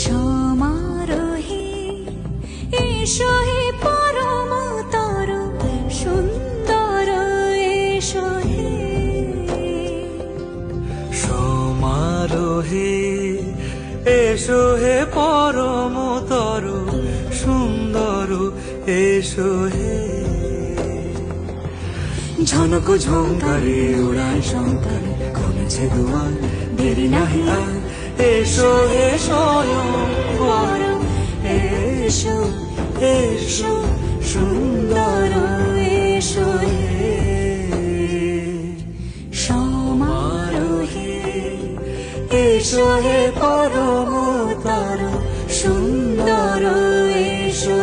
সমারোহে এসো হে পরমতর সুন্দর এসো হে। সমারোহে এসো হে পরমতর সুন্দর এসো হে। ঝনক ঝঙ্কারে উড়ায় শঙ্কারে খুলেছে দুয়ার, দেরি নাহি আর এসো হে স্বয়ং বর। এসো এসো সুন্দর এসো হে। সমারোহে এসো হে পরমতর সুন্দর এসো